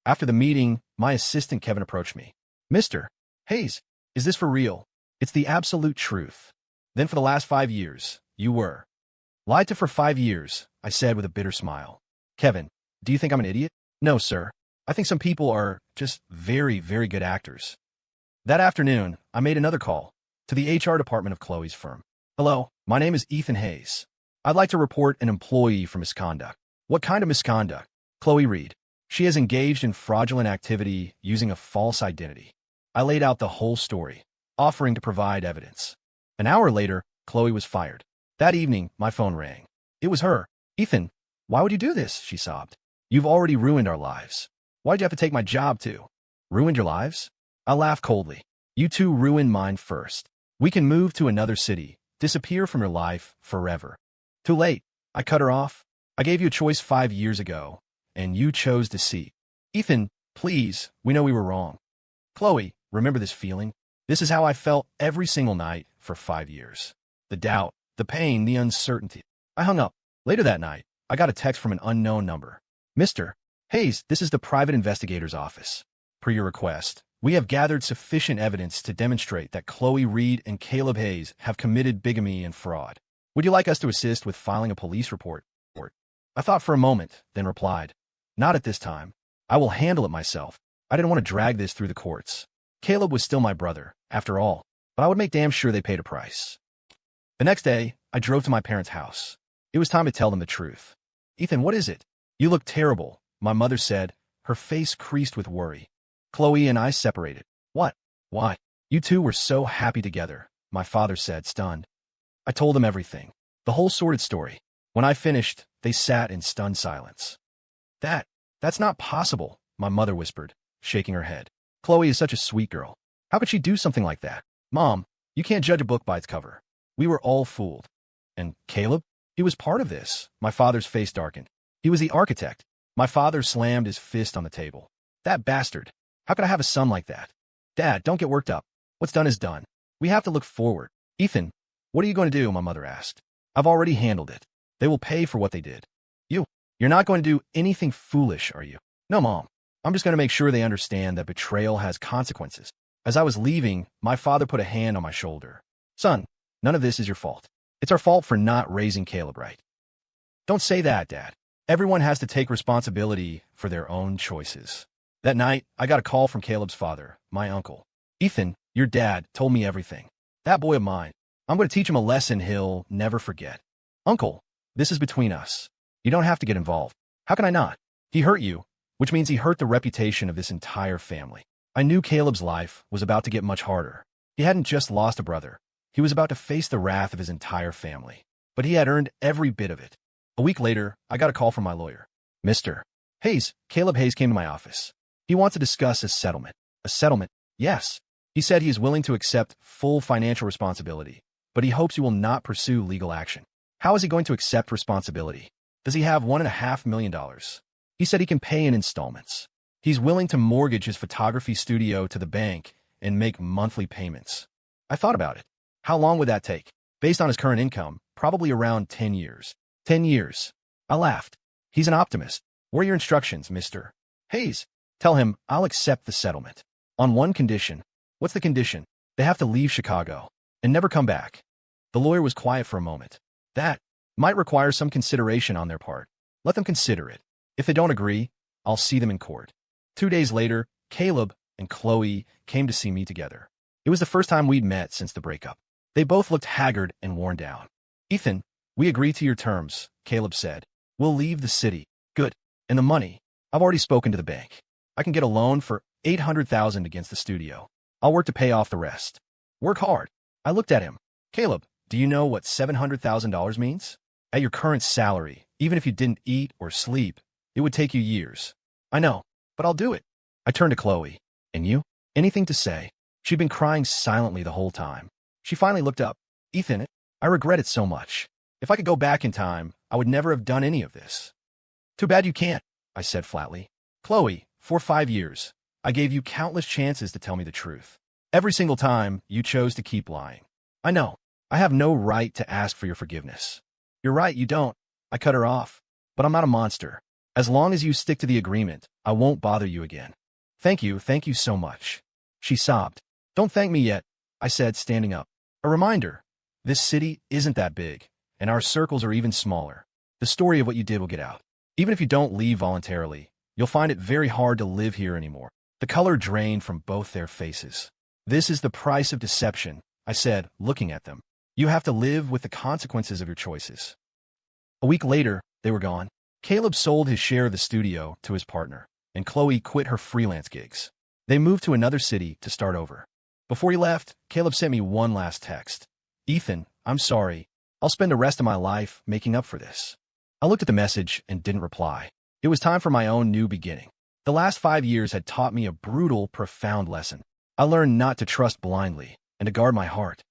After the meeting, my assistant Kevin approached me. Mr. Hayes, is this for real? It's the absolute truth. Then for the last 5 years, you were lied to for 5 years, I said with a bitter smile. Kevin, do you think I'm an idiot? No, sir. I think some people are just very, very good actors. That afternoon, I made another call to the HR department of Chloe's firm. Hello, my name is Ethan Hayes. I'd like to report an employee for misconduct. What kind of misconduct? Chloe Reed. She has engaged in fraudulent activity using a false identity. I laid out the whole story, offering to provide evidence. An hour later, Chloe was fired. That evening, my phone rang. It was her. Ethan, why would you do this? She sobbed. You've already ruined our lives. Why'd you have to take my job too? Ruined your lives? I laughed coldly. You two ruined mine first. We can move to another city, disappear from your life forever. Too late. I cut her off. I gave you a choice 5 years ago, and you chose deceit. Ethan, please, we know we were wrong. Chloe, remember this feeling? This is how I felt every single night for 5 years. The doubt, the pain, the uncertainty. I hung up. Later that night, I got a text from an unknown number. Mr. Hayes, this is the private investigator's office. Per your request, we have gathered sufficient evidence to demonstrate that Chloe Reed and Caleb Hayes have committed bigamy and fraud. Would you like us to assist with filing a police report? I thought for a moment, then replied, not at this time. I will handle it myself. I didn't want to drag this through the courts. Caleb was still my brother, after all, but I would make damn sure they paid a price. The next day, I drove to my parents' house. It was time to tell them the truth. Ethan, what is it? You look terrible, my mother said, her face creased with worry. Chloe and I separated. What? Why? You two were so happy together, my father said, stunned. I told them everything, the whole sordid story. When I finished, they sat in stunned silence. That's not possible, my mother whispered, shaking her head. Chloe is such a sweet girl. How could she do something like that? Mom, you can't judge a book by its cover. We were all fooled. And Caleb? He was part of this. My father's face darkened. He was the architect. My father slammed his fist on the table. That bastard. How could I have a son like that? Dad, don't get worked up. What's done is done. We have to look forward. Ethan, what are you going to do? My mother asked. I've already handled it. They will pay for what they did. You're not going to do anything foolish, are you? No, Mom. I'm just going to make sure they understand that betrayal has consequences. As I was leaving, my father put a hand on my shoulder. Son, none of this is your fault. It's our fault for not raising Caleb right. Don't say that, Dad. Everyone has to take responsibility for their own choices. That night, I got a call from Caleb's father, my uncle. Ethan, your dad told me everything. That boy of mine. I'm going to teach him a lesson he'll never forget. Uncle, this is between us. You don't have to get involved. How can I not? He hurt you, which means he hurt the reputation of this entire family. I knew Caleb's life was about to get much harder. He hadn't just lost a brother. He was about to face the wrath of his entire family. But he had earned every bit of it. A week later, I got a call from my lawyer. Mr. Hayes, Caleb Hayes came to my office. He wants to discuss a settlement. A settlement? Yes. He said he is willing to accept full financial responsibility, but he hopes you will not pursue legal action. How is he going to accept responsibility? Does he have $1.5 million? He said he can pay in installments. He's willing to mortgage his photography studio to the bank and make monthly payments. I thought about it. How long would that take? Based on his current income, probably around 10 years. 10 years. I laughed. He's an optimist. What are your instructions, Mr. Hayes? Tell him I'll accept the settlement. On one condition. What's the condition? They have to leave Chicago and never come back. The lawyer was quiet for a moment. That might require some consideration on their part. Let them consider it. If they don't agree, I'll see them in court. 2 days later, Caleb and Chloe came to see me together. It was the first time we'd met since the breakup. They both looked haggard and worn down. Ethan, we agree to your terms, Caleb said. We'll leave the city. Good. And the money? I've already spoken to the bank. I can get a loan for $800,000 against the studio. I'll work to pay off the rest. Work hard. I looked at him. Caleb, do you know what $700,000 means? At your current salary, even if you didn't eat or sleep, it would take you years. I know, but I'll do it. I turned to Chloe. And you? Anything to say? She'd been crying silently the whole time. She finally looked up. Ethan, I regret it so much. If I could go back in time, I would never have done any of this. Too bad you can't, I said flatly. Chloe, for 5 years, I gave you countless chances to tell me the truth. Every single time, you chose to keep lying. I know. I have no right to ask for your forgiveness. You're right, you don't. I cut her off. But I'm not a monster. As long as you stick to the agreement, I won't bother you again. Thank you so much. She sobbed. Don't thank me yet, I said, standing up. A reminder, this city isn't that big, and our circles are even smaller. The story of what you did will get out. Even if you don't leave voluntarily, you'll find it very hard to live here anymore. The color drained from both their faces. This is the price of deception, I said, looking at them. You have to live with the consequences of your choices. A week later, they were gone. Caleb sold his share of the studio to his partner, and Chloe quit her freelance gigs. They moved to another city to start over. Before he left, Caleb sent me one last text. Ethan, I'm sorry. I'll spend the rest of my life making up for this. I looked at the message and didn't reply. It was time for my own new beginning. The last 5 years had taught me a brutal, profound lesson. I learned not to trust blindly and to guard my heart.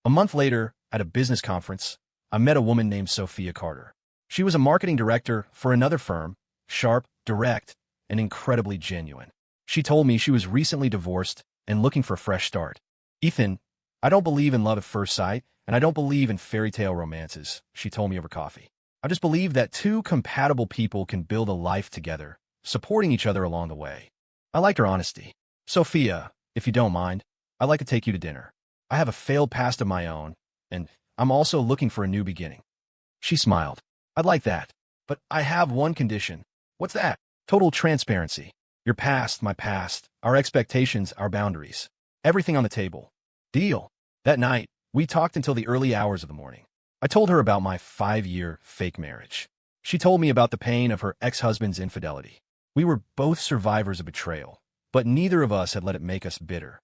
A month later, at a business conference, I met a woman named Sophia Carter. She was a marketing director for another firm, sharp, direct, and incredibly genuine. She told me she was recently divorced and looking for a fresh start. Ethan, I don't believe in love at first sight, and I don't believe in fairy tale romances, she told me over coffee. I just believe that two compatible people can build a life together, supporting each other along the way. I liked her honesty. Sophia, if you don't mind, I'd like to take you to dinner. I have a failed past of my own, and I'm also looking for a new beginning. She smiled. I'd like that, but I have one condition. What's that? Total transparency. Your past, my past, our expectations, our boundaries. Everything on the table. Deal. That night, we talked until the early hours of the morning. I told her about my 5-year fake marriage. She told me about the pain of her ex-husband's infidelity. We were both survivors of betrayal, but neither of us had let it make us bitter.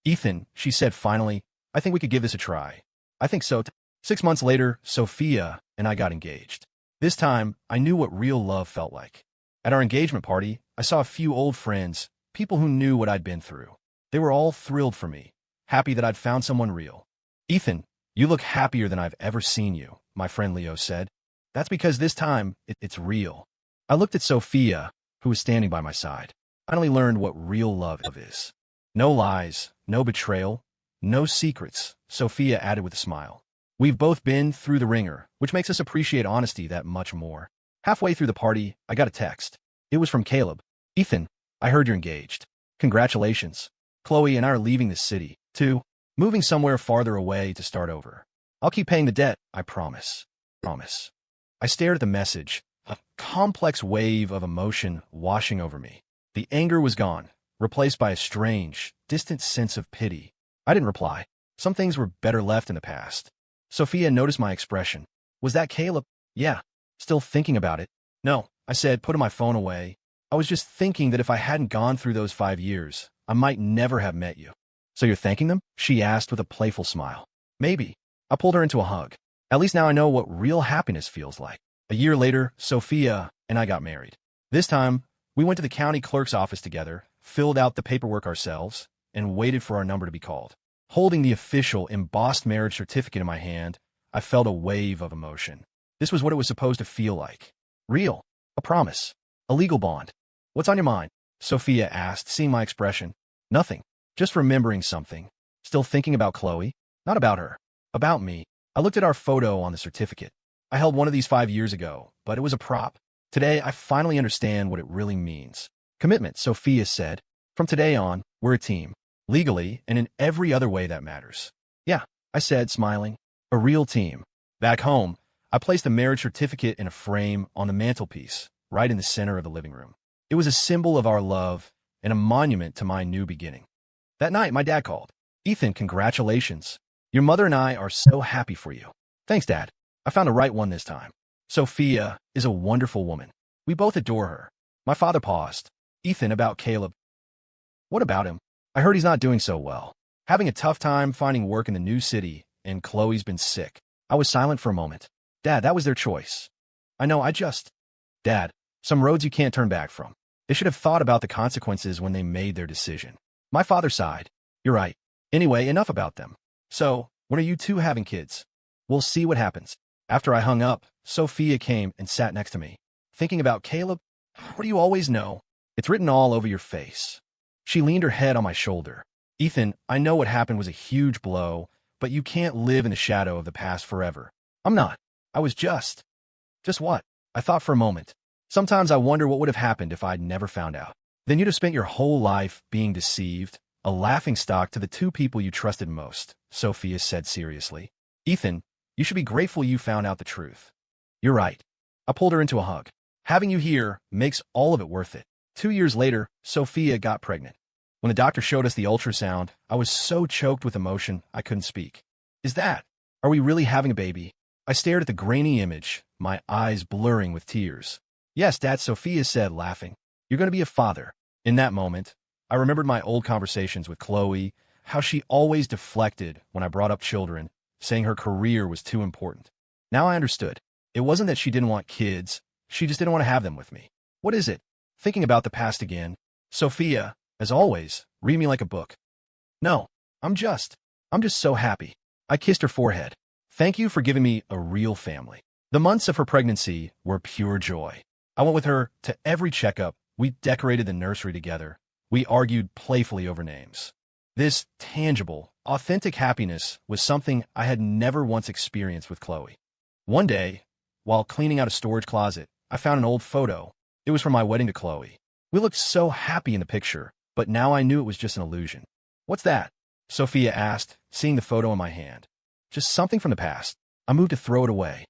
Ethan, she said finally, I think we could give this a try. I think so. 6 months later, Sophia and I got engaged. This time, I knew what real love felt like. At our engagement party, I saw a few old friends, people who knew what I'd been through. They were all thrilled for me, happy that I'd found someone real. Ethan, you look happier than I've ever seen you, my friend Leo said. That's because this time, it's real. I looked at Sophia, who was standing by my side. I finally learned what real love is. No lies, no betrayal, no secrets, Sophia added with a smile. We've both been through the ringer, which makes us appreciate honesty that much more. Halfway through the party, I got a text. It was from Caleb. Ethan, I heard you're engaged. Congratulations. Chloe and I are leaving the city, too. Moving somewhere farther away to start over. I'll keep paying the debt, I promise. Promise. I stared at the message, a complex wave of emotion washing over me. The anger was gone, replaced by a strange, distant sense of pity. I didn't reply. Some things were better left in the past. Sophia noticed my expression. Was that Caleb? Yeah. Still thinking about it? No, I said, putting my phone away. I was just thinking that if I hadn't gone through those 5 years, I might never have met you. So you're thanking them? She asked with a playful smile. Maybe. I pulled her into a hug. At least now I know what real happiness feels like. A year later, Sophia and I got married. This time, we went to the county clerk's office together, filled out the paperwork ourselves, and waited for our number to be called. Holding the official embossed marriage certificate in my hand, I felt a wave of emotion. This was what it was supposed to feel like. Real. A promise. A legal bond. What's on your mind? Sophia asked, seeing my expression. Nothing. Just remembering something. Still thinking about Chloe? Not about her. About me. I looked at our photo on the certificate. I held one of these 5 years ago, but it was a prop. Today, I finally understand what it really means. Commitment, Sophia said. From today on, we're a team. legally, and in every other way that matters. Yeah, I said, smiling. A real team. Back home, I placed the marriage certificate in a frame on the mantelpiece, right in the center of the living room. It was a symbol of our love and a monument to my new beginning. That night, my dad called. Ethan, congratulations. Your mother and I are so happy for you. Thanks, Dad. I found the right one this time. Sophia is a wonderful woman. We both adore her. My father paused. Ethan, about Caleb. What about him? I heard he's not doing so well. Having a tough time finding work in the new city, and Chloe's been sick. I was silent for a moment. Dad, that was their choice. I know, Dad, some roads you can't turn back from. They should have thought about the consequences when they made their decision. My father sighed. You're right. Anyway, enough about them. So, when are you two having kids? We'll see what happens. After I hung up, Sophia came and sat next to me. Thinking about Caleb? What do you always know? It's written all over your face. She leaned her head on my shoulder. Ethan, I know what happened was a huge blow, but you can't live in the shadow of the past forever. I'm not. I was just what? I thought for a moment. Sometimes I wonder what would have happened if I'd never found out. Then you'd have spent your whole life being deceived, a laughingstock to the two people you trusted most, Sophia said seriously. Ethan, you should be grateful you found out the truth. You're right. I pulled her into a hug. Having you here makes all of it worth it. 2 years later, Sophia got pregnant. When the doctor showed us the ultrasound, I was so choked with emotion I couldn't speak. Are we really having a baby? I stared at the grainy image, my eyes blurring with tears. Yes, Dad, Sophia said, laughing. You're going to be a father. In that moment, I remembered my old conversations with Chloe, how she always deflected when I brought up children, saying her career was too important. Now I understood. It wasn't that she didn't want kids, she just didn't want to have them with me. What is it? Thinking about the past again. Sophia, as always, read me like a book. No, I'm just so happy. I kissed her forehead. Thank you for giving me a real family. The months of her pregnancy were pure joy. I went with her to every checkup. We decorated the nursery together. We argued playfully over names. This tangible, authentic happiness was something I had never once experienced with Chloe. One day, while cleaning out a storage closet, I found an old photo. It was from my wedding to Chloe. We looked so happy in the picture, but now I knew it was just an illusion. What's that? Sophia asked, seeing the photo in my hand. Just something from the past. I moved to throw it away.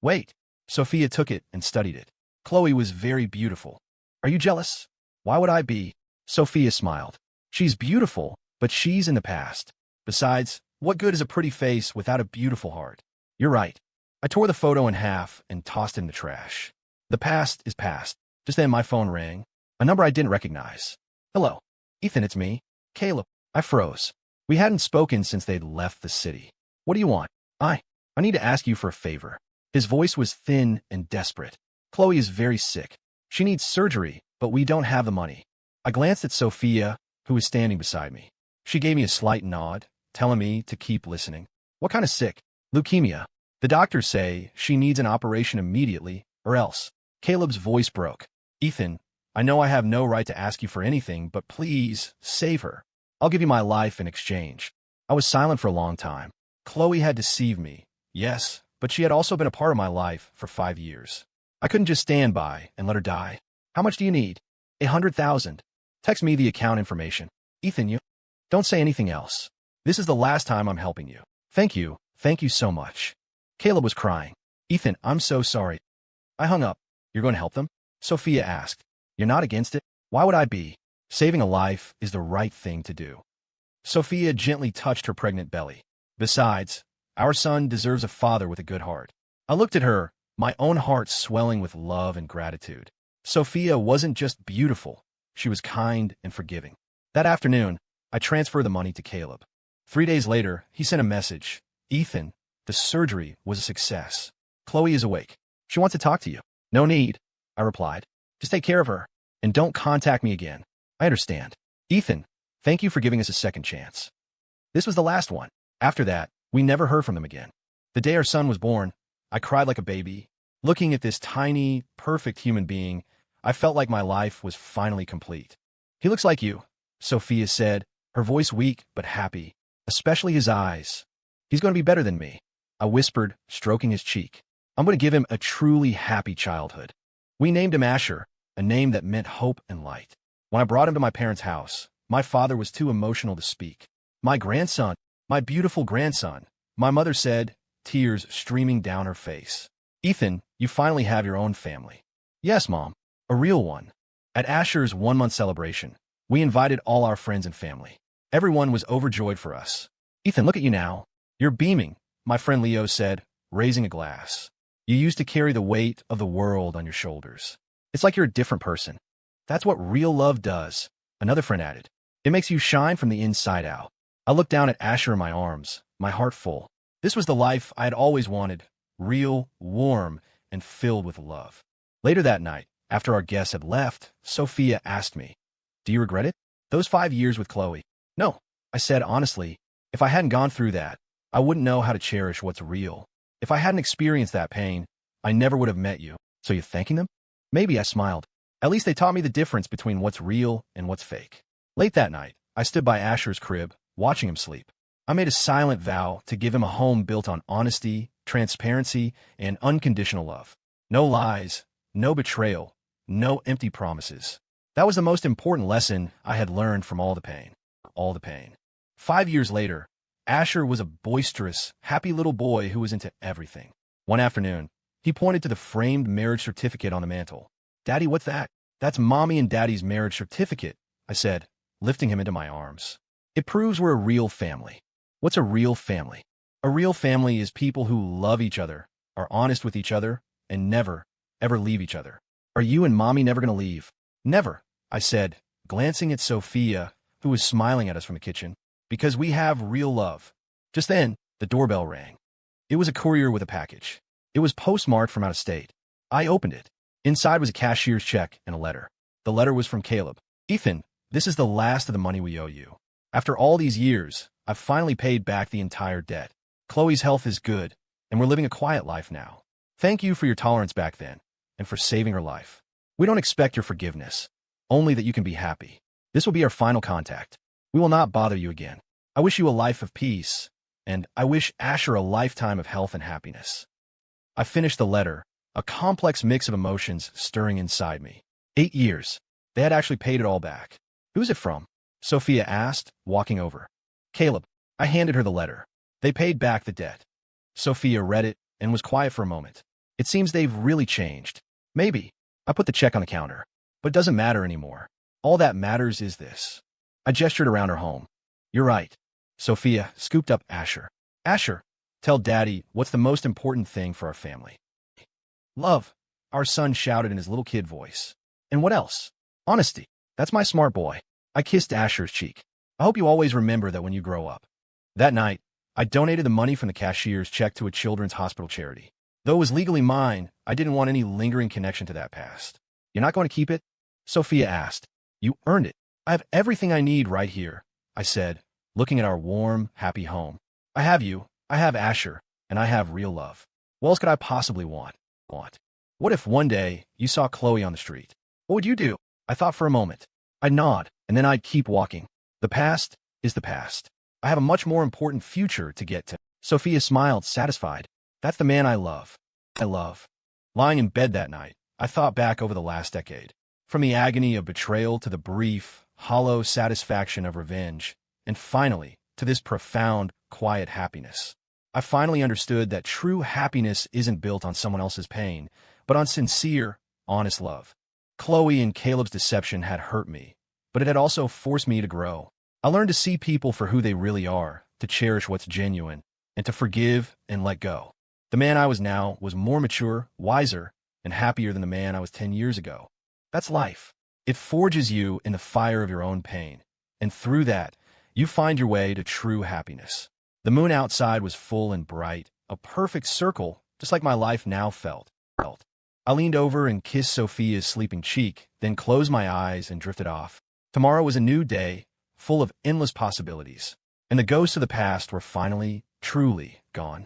Wait. Sophia took it and studied it. Chloe was very beautiful. Are you jealous? Why would I be? Sophia smiled. She's beautiful, but she's in the past. Besides, what good is a pretty face without a beautiful heart? You're right. I tore the photo in half and tossed it in the trash. The past is past. Just then my phone rang. A number I didn't recognize. Hello. Ethan, it's me. Caleb. I froze. We hadn't spoken since they'd left the city. What do you want? I need to ask you for a favor. His voice was thin and desperate. Chloe is very sick. She needs surgery, but we don't have the money. I glanced at Sophia, who was standing beside me. She gave me a slight nod, telling me to keep listening. What kind of sick? Leukemia. The doctors say she needs an operation immediately, or else. Caleb's voice broke. Ethan, I know I have no right to ask you for anything, but please, save her. I'll give you my life in exchange. I was silent for a long time. Chloe had deceived me, yes, but she had also been a part of my life for 5 years. I couldn't just stand by and let her die. How much do you need? 100,000. Text me the account information. Ethan, you don't say anything else. This is the last time I'm helping you. Thank you so much. Caleb was crying. Ethan, I'm so sorry. I hung up. You're going to help them? Sophia asked. You're not against it? Why would I be? Saving a life is the right thing to do. Sophia gently touched her pregnant belly. Besides, our son deserves a father with a good heart. I looked at her, my own heart swelling with love and gratitude. Sophia wasn't just beautiful, she was kind and forgiving. That afternoon, I transferred the money to Caleb. 3 days later, he sent a message. Ethan, the surgery was a success. Chloe is awake. She wants to talk to you. No need, I replied. Just take care of her, and don't contact me again. I understand. Ethan, thank you for giving us a second chance. This was the last one. After that, we never heard from them again. The day our son was born, I cried like a baby. Looking at this tiny, perfect human being, I felt like my life was finally complete. He looks like you, Sophia said, her voice weak but happy, especially his eyes. He's going to be better than me, I whispered, stroking his cheek. I'm going to give him a truly happy childhood. We named him Asher, a name that meant hope and light. When I brought him to my parents' house, My father was too emotional to speak. My grandson, my beautiful grandson, my mother said, tears streaming down her face. Ethan, you finally have your own family. Yes, Mom, a real one. At Asher's 1-month celebration, we invited all our friends and family. Everyone was overjoyed for us. Ethan, look at you now. You're beaming, my friend Leo said, raising a glass. You used to carry the weight of the world on your shoulders. It's like you're a different person. That's what real love does, another friend added. It makes you shine from the inside out. I looked down at Asher in my arms, my heart full. This was the life I had always wanted, real, warm, and filled with love. Later that night, after our guests had left, Sophia asked me, "Do you regret it? Those 5 years with Chloe?" "No," I said honestly. "If I hadn't gone through that, I wouldn't know how to cherish what's real. If I hadn't experienced that pain, I never would have met you." "So you're thanking them?" "Maybe," I smiled. "At least they taught me the difference between what's real and what's fake." Late that night, I stood by Asher's crib, watching him sleep. I made a silent vow to give him a home built on honesty, transparency, and unconditional love. No lies, no betrayal, no empty promises. That was the most important lesson I had learned from all the pain. All the pain. 5 years later, Asher was a boisterous, happy little boy who was into everything. One afternoon, he pointed to the framed marriage certificate on the mantel. "Daddy, what's that?" "That's Mommy and Daddy's marriage certificate," I said, lifting him into my arms. "It proves we're a real family." What's a real family? A real family is people who love each other, are honest with each other, and never, ever leave each other. "Are you and Mommy never going to leave?" "Never," I said, glancing at Sophia, who was smiling at us from the kitchen. "Because we have real love." Just then, the doorbell rang. It was a courier with a package. It was postmarked from out of state. I opened it. Inside was a cashier's check and a letter. The letter was from Caleb. "Ethan, this is the last of the money we owe you. After all these years, I've finally paid back the entire debt. Chloe's health is good, and we're living a quiet life now. Thank you for your tolerance back then, and for saving her life. We don't expect your forgiveness, only that you can be happy. This will be our final contact. We will not bother you again. I wish you a life of peace, and I wish Asher a lifetime of health and happiness." I finished the letter, a complex mix of emotions stirring inside me. 8 years. They had actually paid it all back. "Who's it from?" Sophia asked, walking over. "Caleb." I handed her the letter. "They paid back the debt." Sophia read it and was quiet for a moment. "It seems they've really changed." "Maybe." I put the check on the counter. "But it doesn't matter anymore. All that matters is this." I gestured around her home. "You're right." Sophia scooped up Asher. "Asher, tell Daddy what's the most important thing for our family." "Love," our son shouted in his little kid voice. "And what else?" "Honesty. That's my smart boy." I kissed Asher's cheek. "I hope you always remember that when you grow up." That night, I donated the money from the cashier's check to a children's hospital charity. Though it was legally mine, I didn't want any lingering connection to that past. "You're not going to keep it?" Sophia asked. "You earned it. I have everything I need right here," I said, looking at our warm, happy home. "I have you, I have Asher, and I have real love. What else could I possibly want? What if one day you saw Chloe on the street? What would you do?" I thought for a moment. I'd nod, and then I'd keep walking. The past is the past. I have a much more important future to get to. Sophia smiled, satisfied. "That's the man I love. I love." Lying in bed that night, I thought back over the last decade. From the agony of betrayal to the brief, hollow satisfaction of revenge, and finally, to this profound, quiet happiness. I finally understood that true happiness isn't built on someone else's pain, but on sincere, honest love. Chloe and Caleb's deception had hurt me, but it had also forced me to grow. I learned to see people for who they really are, to cherish what's genuine, and to forgive and let go. The man I was now was more mature, wiser, and happier than the man I was 10 years ago. That's life. It forges you in the fire of your own pain, and through that, you find your way to true happiness. The moon outside was full and bright, a perfect circle, just like my life now felt. I leaned over and kissed Sophia's sleeping cheek, then closed my eyes and drifted off. Tomorrow was a new day, full of endless possibilities, and the ghosts of the past were finally, truly gone.